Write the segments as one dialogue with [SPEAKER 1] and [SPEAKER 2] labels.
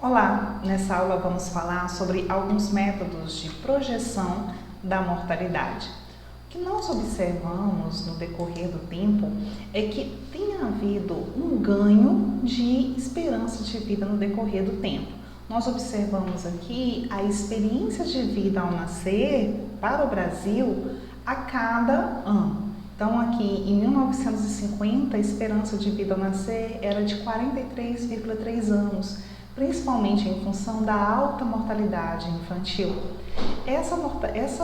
[SPEAKER 1] Olá, nessa aula vamos falar sobre alguns métodos de projeção da mortalidade. O que nós observamos no decorrer do tempo é que tem havido um ganho de esperança de vida no decorrer do tempo. Nós observamos aqui a experiência de vida ao nascer para o Brasil a cada ano. Então, aqui em 1950, a esperança de vida ao nascer era de 43,3 anos, principalmente em função da alta mortalidade infantil. Essa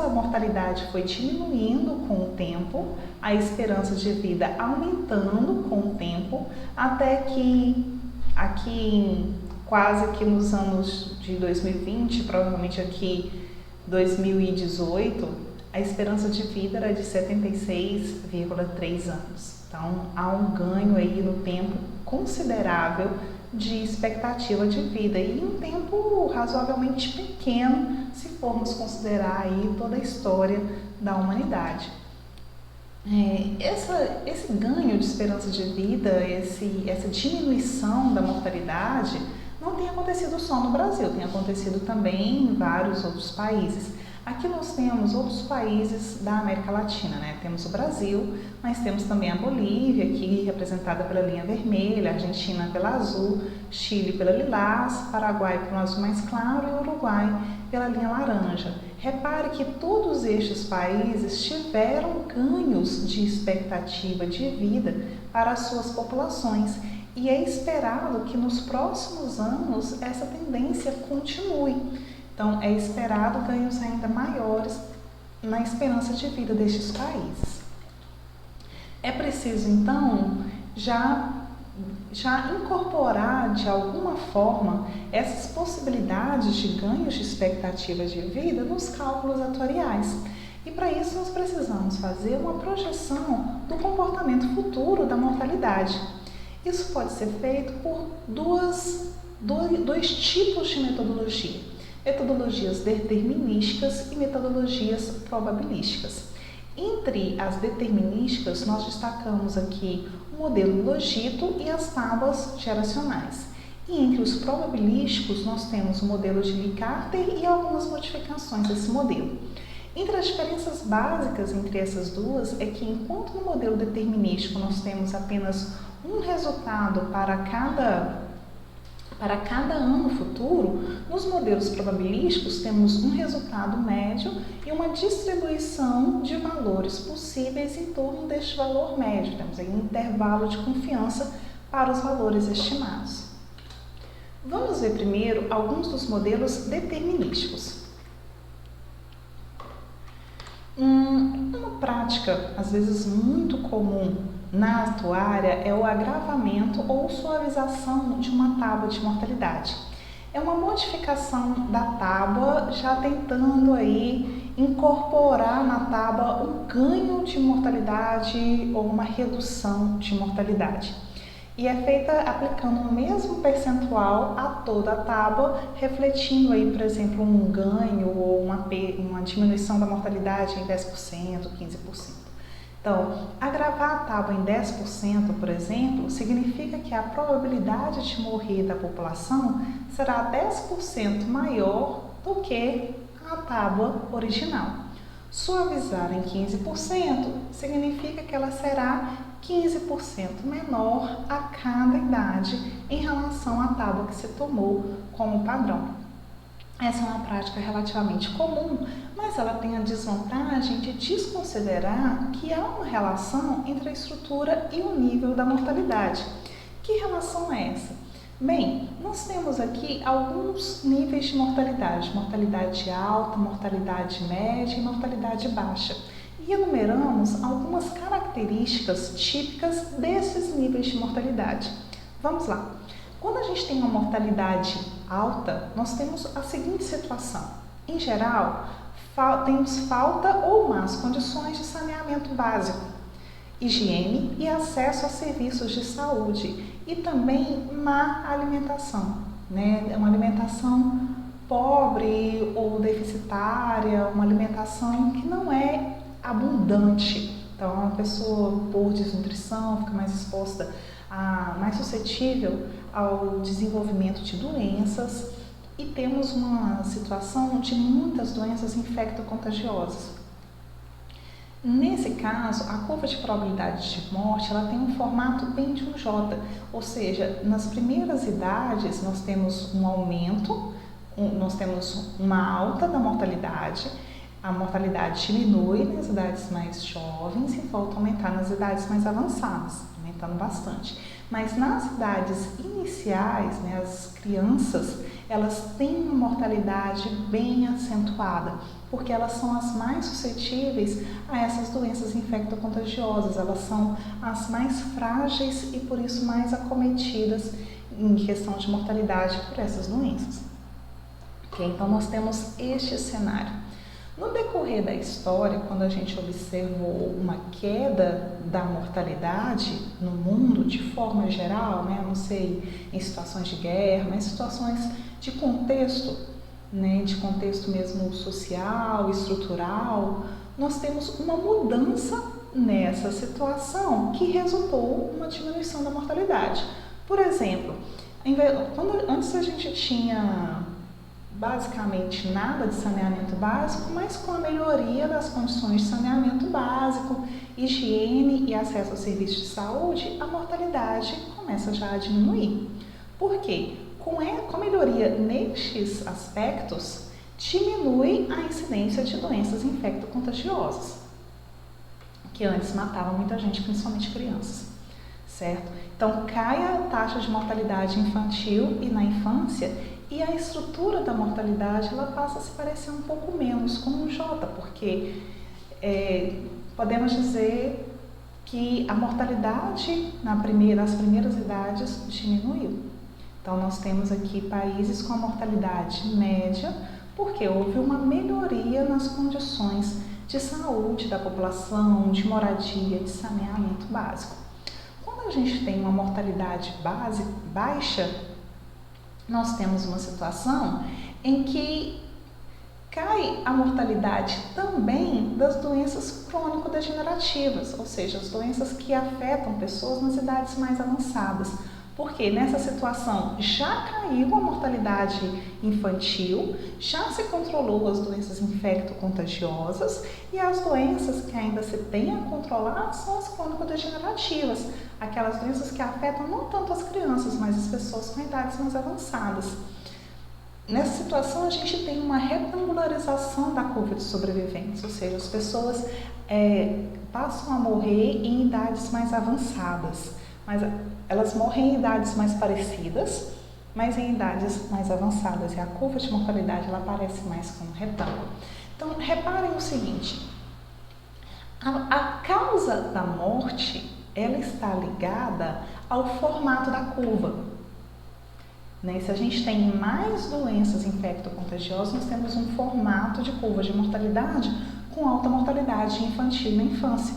[SPEAKER 1] mortalidade foi diminuindo com o tempo, a esperança de vida aumentando com o tempo, até que aqui quase que nos anos de 2020, provavelmente aqui 2018, a esperança de vida era de 76,3 anos. Então, há um ganho aí no tempo considerável de expectativa de vida e um tempo razoavelmente pequeno se formos considerar aí toda a história da humanidade. Esse ganho de esperança de vida, essa diminuição da mortalidade não tem acontecido só no Brasil, tem acontecido também em vários outros países. Aqui nós temos outros países da América Latina, né? Temos o Brasil, mas temos também a Bolívia, aqui representada pela linha vermelha, a Argentina pela azul, Chile pela lilás, Paraguai pelo azul mais claro e Uruguai pela linha laranja. Repare que todos estes países tiveram ganhos de expectativa de vida para as suas populações e é esperado que nos próximos anos essa tendência continue. Então, é esperado ganhos ainda maiores na esperança de vida destes países. É preciso, então, já incorporar de alguma forma essas possibilidades de ganhos de expectativas de vida nos cálculos atuariais. E para isso nós precisamos fazer uma projeção do comportamento futuro da mortalidade. Isso pode ser feito por dois tipos de metodologia. Metodologias determinísticas e metodologias probabilísticas. Entre as determinísticas, nós destacamos aqui o modelo Logito e as tábuas geracionais. E entre os probabilísticos, nós temos o modelo de Lee Carter e algumas modificações desse modelo. Entre as diferenças básicas entre essas duas é que, enquanto no modelo determinístico nós temos apenas um resultado para cada ano futuro, nos modelos probabilísticos temos um resultado médio e uma distribuição de valores possíveis em torno deste valor médio. Temos aí um intervalo de confiança para os valores estimados. Vamos ver primeiro alguns dos modelos determinísticos. Uma prática, às vezes muito comum na atuária, é o agravamento ou suavização de uma tábua de mortalidade. É uma modificação da tábua, já tentando aí incorporar na tábua um ganho de mortalidade ou uma redução de mortalidade. E é feita aplicando o mesmo percentual a toda a tábua, refletindo aí, por exemplo, um ganho ou uma diminuição da mortalidade em 10%, 15%. Então, agravar a tábua em 10%, por exemplo, significa que a probabilidade de morrer da população será 10% maior do que a tábua original. Suavizar em 15% significa que ela será 15% menor a cada idade em relação à tábua que se tomou como padrão. Essa é uma prática relativamente comum, mas ela tem a desvantagem de desconsiderar que há uma relação entre a estrutura e o nível da mortalidade. Que relação é essa? Bem, nós temos aqui alguns níveis de mortalidade: mortalidade alta, mortalidade média e mortalidade baixa. E enumeramos algumas características típicas desses níveis de mortalidade. Vamos lá. Quando a gente tem uma mortalidade alta, nós temos a seguinte situação. Em geral, temos falta ou más condições de saneamento básico, higiene e acesso a serviços de saúde e também má alimentação, né? Uma alimentação pobre ou deficitária, uma alimentação que não é abundante. Então, a pessoa, por desnutrição, fica mais exposta, mais suscetível ao desenvolvimento de doenças e temos uma situação de muitas doenças infecto-contagiosas. Nesse caso, a curva de probabilidade de morte ela tem um formato bem de um J, ou seja, nas primeiras idades nós temos um aumento, nós temos uma alta da mortalidade, a mortalidade diminui nas idades mais jovens e volta a aumentar nas idades mais avançadas, aumentando bastante. Mas nas idades iniciais, né, as crianças, elas têm uma mortalidade bem acentuada, porque elas são as mais suscetíveis a essas doenças infecto-contagiosas, elas são as mais frágeis e por isso mais acometidas em questão de mortalidade por essas doenças. Okay? Então nós temos este cenário. No decorrer da história, quando a gente observou uma queda da mortalidade no mundo de forma geral, né, não sei, em situações de guerra, mas situações de contexto, né, de contexto mesmo social, estrutural, nós temos uma mudança nessa situação que resultou uma diminuição da mortalidade. Por exemplo, antes a gente tinha basicamente nada de saneamento básico, mas com a melhoria das condições de saneamento básico, higiene e acesso aos serviços de saúde, a mortalidade começa já a diminuir. Por quê? Com a melhoria nestes aspectos, diminui a incidência de doenças infecto-contagiosas, que antes matavam muita gente, principalmente crianças, certo? Então, cai a taxa de mortalidade infantil e na infância, e a estrutura da mortalidade ela passa a se parecer um pouco menos com um J, porque podemos dizer que a mortalidade nas primeiras idades diminuiu. Então, nós temos aqui países com a mortalidade média, porque houve uma melhoria nas condições de saúde da população, de moradia, de saneamento básico. Quando a gente tem uma mortalidade baixa, nós temos uma situação em que cai a mortalidade também das doenças crônico-degenerativas, ou seja, as doenças que afetam pessoas nas idades mais avançadas. Porque nessa situação já caiu a mortalidade infantil, já se controlou as doenças infecto-contagiosas e as doenças que ainda se tem a controlar são as crônico-degenerativas, aquelas doenças que afetam não tanto as crianças, mas as pessoas com idades mais avançadas. Nessa situação a gente tem uma retangularização da curva de sobreviventes, ou seja, as pessoas passam a morrer em idades mais avançadas, mas elas morrem em idades mais parecidas, mas em idades mais avançadas, e a curva de mortalidade ela aparece mais como retângulo. Então, reparem o seguinte, a causa da morte ela está ligada ao formato da curva. Né? Se a gente tem mais doenças infecto-contagiosas, nós temos um formato de curva de mortalidade com alta mortalidade infantil na infância.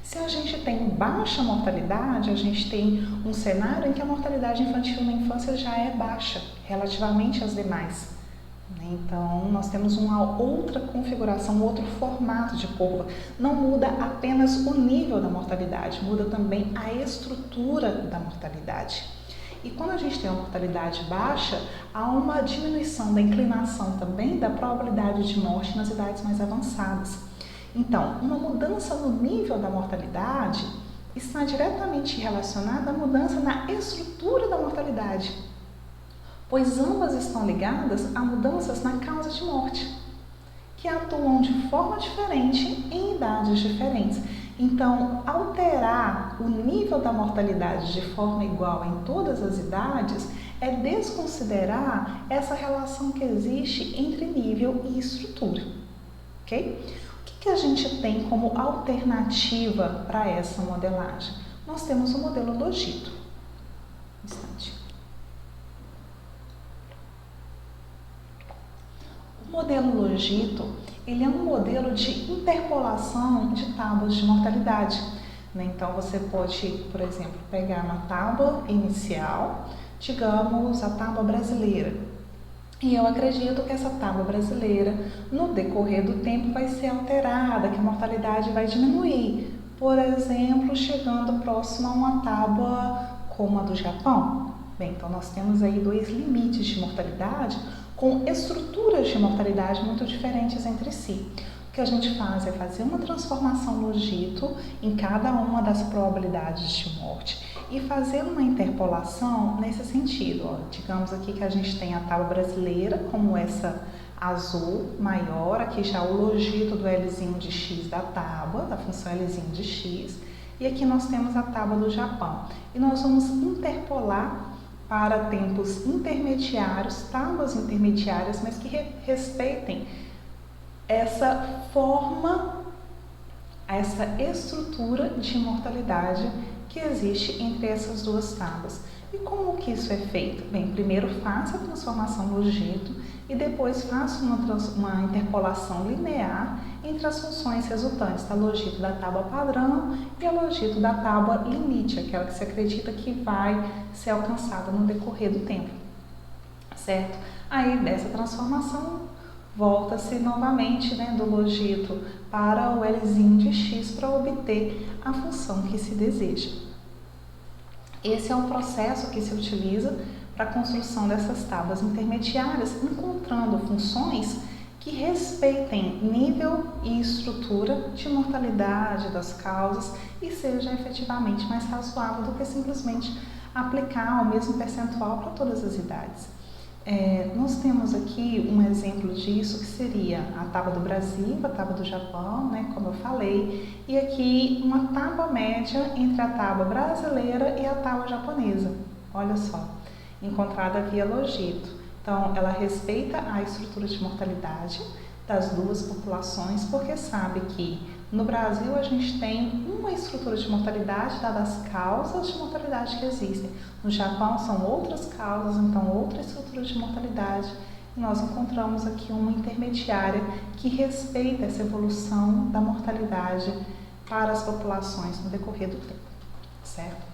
[SPEAKER 1] Se a gente tem baixa mortalidade, a gente tem um cenário em que a mortalidade infantil na infância já é baixa, relativamente às demais. Então, nós temos uma outra configuração, outro formato de curva. Não muda apenas o nível da mortalidade, muda também a estrutura da mortalidade. E quando a gente tem uma mortalidade baixa, há uma diminuição da inclinação também da probabilidade de morte nas idades mais avançadas. Então, uma mudança no nível da mortalidade está diretamente relacionada à mudança na estrutura da mortalidade, pois ambas estão ligadas a mudanças na causa de morte, que atuam de forma diferente em idades diferentes. Então, alterar o nível da mortalidade de forma igual em todas as idades é desconsiderar essa relação que existe entre nível e estrutura, ok? O que a gente tem como alternativa para essa modelagem? Nós temos o modelo Logito. Um instante. O modelo Logito, ele é um modelo de interpolação de tábuas de mortalidade. Então, você pode, por exemplo, pegar uma tábua inicial, digamos, a tábua brasileira. E eu acredito que essa tábua brasileira, no decorrer do tempo, vai ser alterada, que a mortalidade vai diminuir. Por exemplo, chegando próximo a uma tábua como a do Japão, Bem, então nós temos aí dois limites de mortalidade com estruturas de mortalidade muito diferentes entre si. O que a gente faz é fazer uma transformação logito em cada uma das probabilidades de morte e fazer uma interpolação nesse sentido. Ó, digamos aqui que a gente tem a tábua brasileira como essa azul maior, aqui já o logito do Lzinho de x da tábua, da função Lzinho de x, e aqui nós temos a tábua do Japão. E nós vamos interpolar para tempos intermediários, tábuas intermediárias, mas que respeitem essa forma, essa estrutura de mortalidade que existe entre essas duas tábuas. E como que isso é feito? Bem, primeiro faça a transformação logito e depois faça uma interpolação linear entre as funções resultantes, a logito da tábua padrão e a logito da tábua limite, aquela que se acredita que vai ser alcançada no decorrer do tempo, certo? Aí, dessa transformação, volta-se novamente, né, do logito para o Lzinho de x para obter a função que se deseja. Esse é o processo que se utiliza para a construção dessas tábuas intermediárias, encontrando funções que respeitem nível e estrutura de mortalidade das causas e seja efetivamente mais razoável do que simplesmente aplicar o mesmo percentual para todas as idades. Nós temos aqui um exemplo disso que seria a tábua do Brasil, a tábua do Japão, né, como eu falei, e aqui uma tábua média entre a tábua brasileira e a tábua japonesa, olha só, encontrada via logito. Então, ela respeita a estrutura de mortalidade das duas populações, porque sabe que no Brasil a gente tem uma estrutura de mortalidade dadas as causas de mortalidade que existem. No Japão são outras causas, então outra estrutura de mortalidade. E nós encontramos aqui uma intermediária que respeita essa evolução da mortalidade para as populações no decorrer do tempo, certo?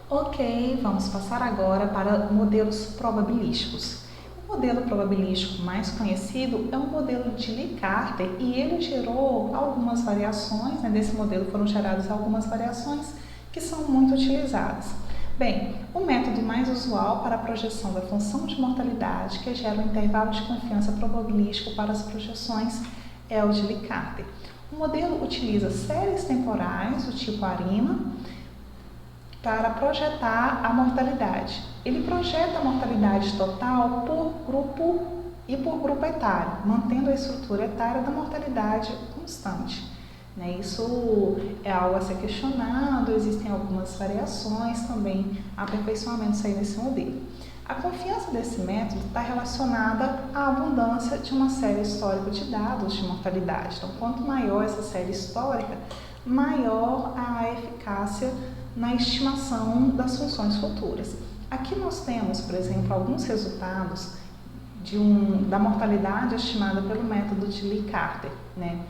[SPEAKER 1] Ok, vamos passar agora para modelos probabilísticos. O modelo probabilístico mais conhecido é o modelo de Lee Carter e ele gerou algumas variações, né? Desse modelo foram geradas algumas variações que são muito utilizadas. Bem, o método mais usual para a projeção da função de mortalidade, que gera um intervalo de confiança probabilístico para as projeções, é o de Lee Carter. O modelo utiliza séries temporais do tipo ARIMA para projetar a mortalidade. Ele projeta a mortalidade total por grupo e por grupo etário, mantendo a estrutura etária da mortalidade constante. Isso é algo a ser questionado, existem algumas variações também, aperfeiçoamentos aí nesse modelo. A confiança desse método está relacionada à abundância de uma série histórica de dados de mortalidade. Então, quanto maior essa série histórica, maior a eficácia na estimação das funções futuras. Aqui nós temos, por exemplo, alguns resultados da mortalidade estimada pelo método de Lee Carter, né?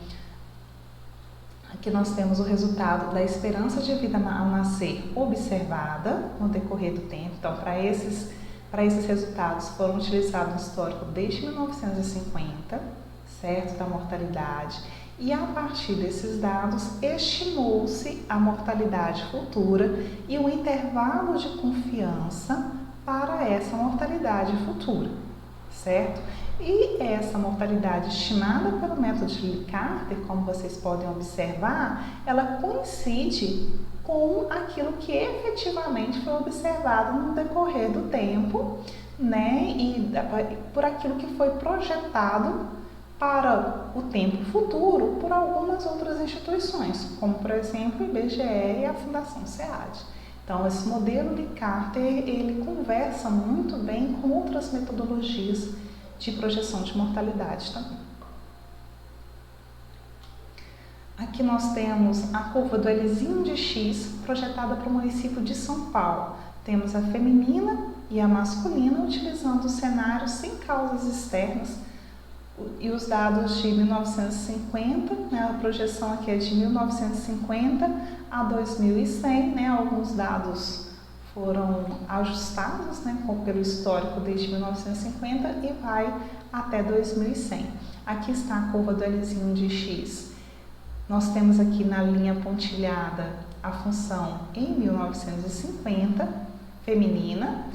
[SPEAKER 1] Aqui nós temos o resultado da esperança de vida ao nascer observada no decorrer do tempo. Então, para esses resultados foram utilizados um histórico desde 1950, certo, da mortalidade. E a partir desses dados, estimou-se a mortalidade futura e o intervalo de confiança para essa mortalidade futura, certo? E essa mortalidade estimada pelo método de Lee Carter, como vocês podem observar, ela coincide com aquilo que efetivamente foi observado no decorrer do tempo, né? E por aquilo que foi projetado para o tempo futuro por algumas outras instituições, como por exemplo o IBGE e a Fundação SEAD. Então, esse modelo de Carter, ele conversa muito bem com outras metodologias de projeção de mortalidade também. Aqui nós temos a curva do Lzinho de x projetada para o município de São Paulo. Temos a feminina e a masculina utilizando o cenário sem causas externas e os dados de 1950, né, a projeção aqui é de 1950 a 2100, né, alguns dados foram ajustados, né, pelo histórico desde 1950 e vai até 2100. Aqui está a curva do Lzinho de x. Nós temos aqui na linha pontilhada a função em 1950, feminina,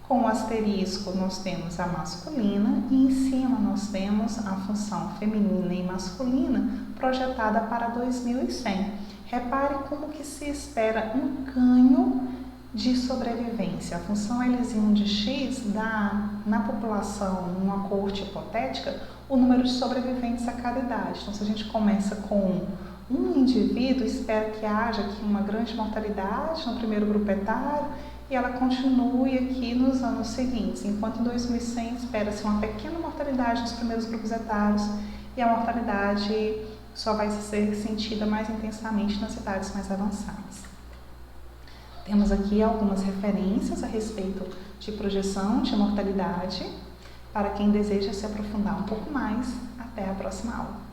[SPEAKER 1] com o asterisco nós temos a masculina e em cima nós temos a função feminina e masculina projetada para 2100. Repare como que se espera um ganho de sobrevivência. A função L1 de x dá, na população, numa corte hipotética, o número de sobreviventes a cada idade. Então, se a gente começa com um indivíduo, espera que haja aqui uma grande mortalidade no primeiro grupo etário e ela continue aqui nos anos seguintes, enquanto em 2100 espera-se uma pequena mortalidade nos primeiros grupos etários e a mortalidade só vai ser sentida mais intensamente nas idades mais avançadas. Temos aqui algumas referências a respeito de projeção de mortalidade para quem deseja se aprofundar um pouco mais. Até a próxima aula.